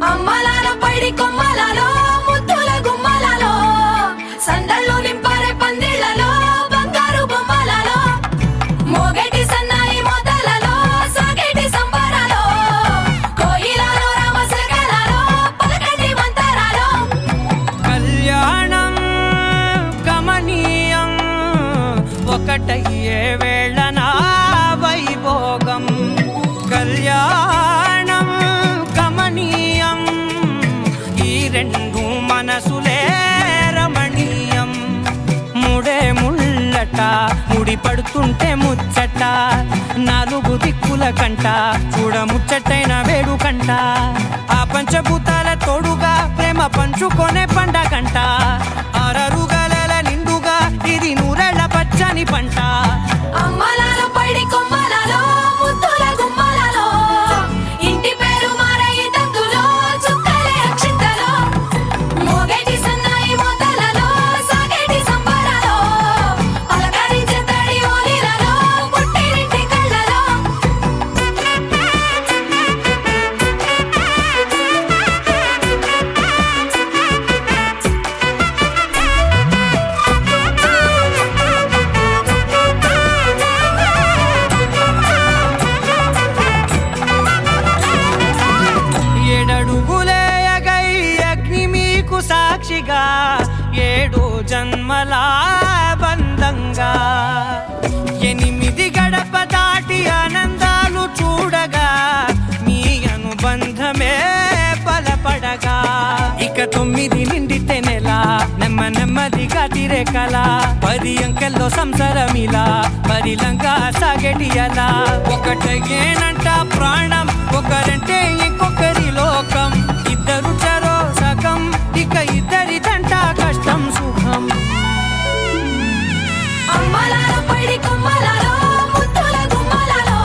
అమ్మలాల పైడి కొమ్మలలో ముద్దుల గుమ్మలలో సందళ్ళు నింపరే పందిళ్లలో బంగారు బొమ్మలలో మోగేటి సన్నాయి మోతలలో సాగేటి సంబరాలో కోయిలలో రామశకలలో పలకటి మంతరాలో కళ్యాణం గమనీయం ఒకటయ్యే వేళ నా వైభోగం కళ్యాణం గమనీయం ఈ రెండు మనసులే రమణీయం ముడే ముళ్ళట ముడి పడుతుంటే ముచ్చట నాలుగు దిక్కుల కంట చూడ ముచ్చటైన వేడుకంట ఆ పంచభూతాల తోడుగా ప్రేమ పంచుకొనే పండగంట ఆరరుగల నిండుగా ఇది నూరెళ్ళ పచ్చని పంట అమ్మలాల పైడి కొమ్మలలో ముద్దుల గుమ్మలలో ఇంటి పేరు మారయి తందులో చుక్కలే అక్షింతలో మోగేటి సన్నాయి మోతలలో సాగేటి సంబరాలో పలకరించే తడి ఓలిలలో పుట్టినింటి కళ్ళలో ఏడడుగులే ఎగై అగ్ని మీకు సాక్షిగా ఏడు జన్మల బంధంగా ఎనిమిది గడప దాటి ఆనందాలు చూడగా మీ అనుబంధమే బలపడగా ఇక 9 నిండితే నెల నెమ్మదిగా తిరేకల 10 అంకెల్లో సంసారమిలా పరిలంగా సాగేటియలా ఒకటేనంట ప్రాణం ఒకరంటే ఇంకొకరి లోకం ఇద్దరు చరో సగం ఇక ఇద్దరిదంట కష్టం సుఖం అమ్మలాల పైడి కొమ్మలలో ముద్దుల గుమ్మలలో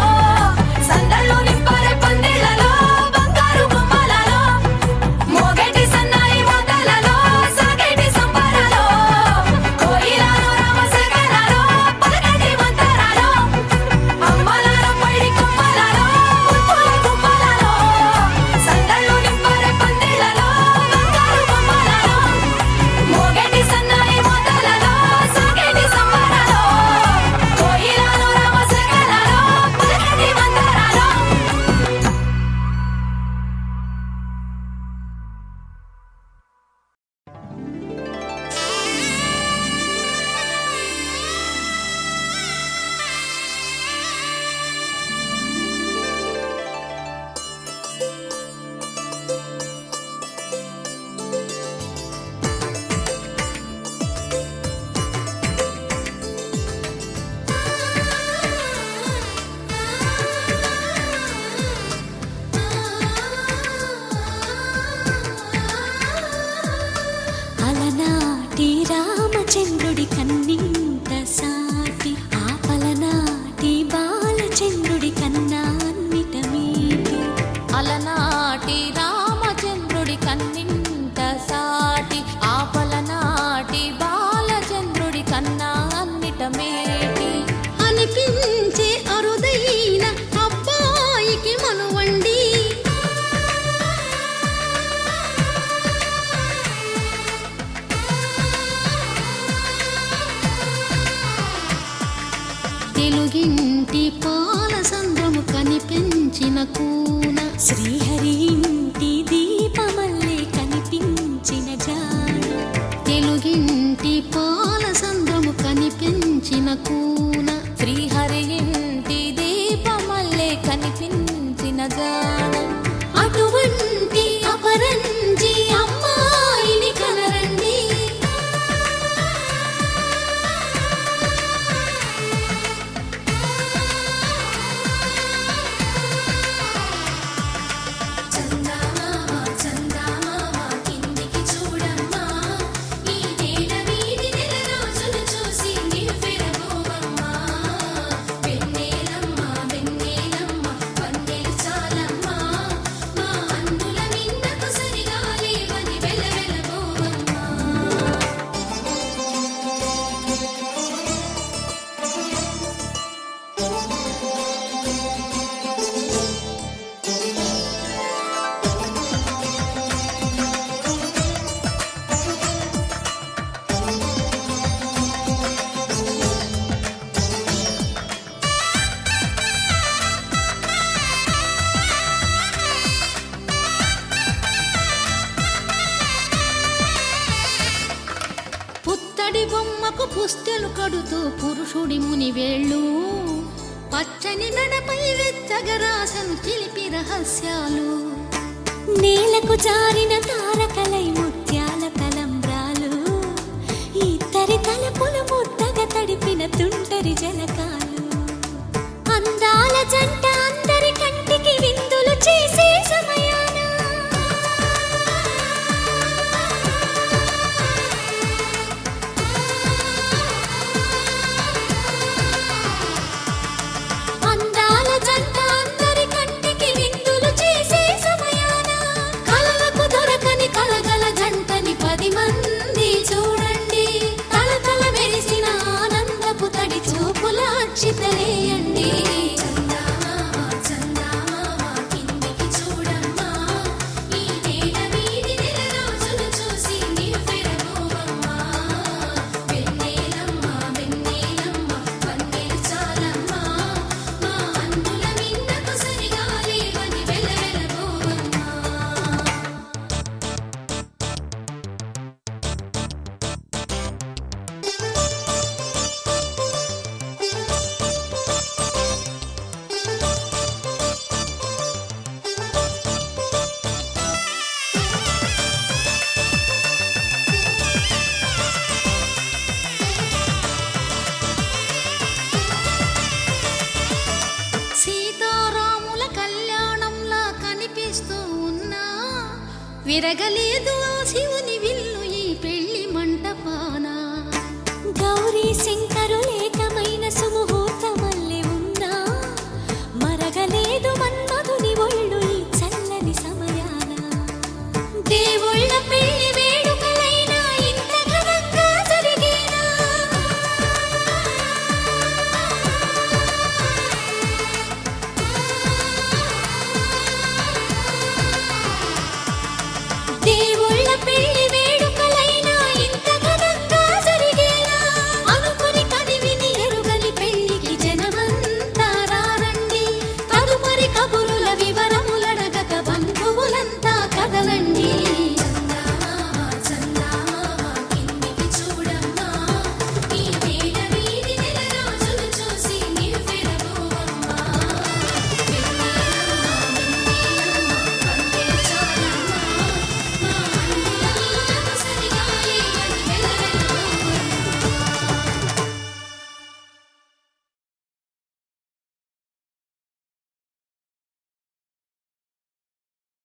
సందళ్ళు నింపరే పందిళ్లలో బంగారు బొమ్మలలో మోగేటి సన్నాయి మోతలలో సాగేటి సంబరాలో కోయిలలో రామశకలలో పలకటి మంతరాలో అమ్మలాల పైడి కొమ్మలలో ముద్దుల గుమ్మలలో సందళ్ళు నింపరే పందిళ్లలో బంగారు బొమ్మలలో మోగేటి సన్నాయి మోతలలో సాగేటి సంబరాలో కోయిలలో రామశకలలో పలకటి మంతరాలో అలనాటి రామచంద్రుడి కన్నింత సాటి ఆపలనాటి బాలచంద్రుడి కన్నా అన్నిట మీటి అలనాటి రామచంద్రుడి కన్నింత సాటి ఆపలనాటి బాలచంద్రుడి కన్నా అన్నిట మేటి అనిపించే అరుదైన అబ్బాయికి మనువండి తెలుగింటి పాల సంద్రము కనిపించిన కూన శ్రీహరి ఇంటి దీపమల్లే కనిపించిన జాన తెలుగింటి పాల సంద్రము కనిపించిన కూన శ్రీహరి ఇంటి దీపమల్లే కనిపించిన జాన అటువంటి అపరంజి అమ్మాయిని కనరండి చల్ పడి బొమ్మకు పుస్తెలు కడుతూ పురుషుడి ముని వేళ్ళు పచ్చని మెడపై వెచ్చగరాసను చిలిపి రహస్యాలు నేలకు జారిన తారకలై ముత్యాల తలంబ్రాలు ఇద్దరి తలపులు ముద్దగా తడిపిన తుంటరి జలకాలు అందాల జంట అందరి కంటికి విందులు చేసే సమయాన అందాల జంట అందరి కంటికి విందులు చేసే సమయాన కలలకు దొరకని కలగల జంటని 10 మంది చూడండి తలతల మెరిసిన ఆనందపు తడి చూపుల అచ్చితలేయండి సీతారాముల కళ్యాణంలా కనిపిస్తూ ఉన్నా విరగలేదు ఆ శివుని విల్లు ఈ పెళ్లి మంటపాన గౌరీ శంకరులేకమైన సుముహూర్తమల్లె ఉన్నా మరగలేదు మన్మధుని ఒళ్ళు ఈ చల్లని సమయాన దేవుళ్ళ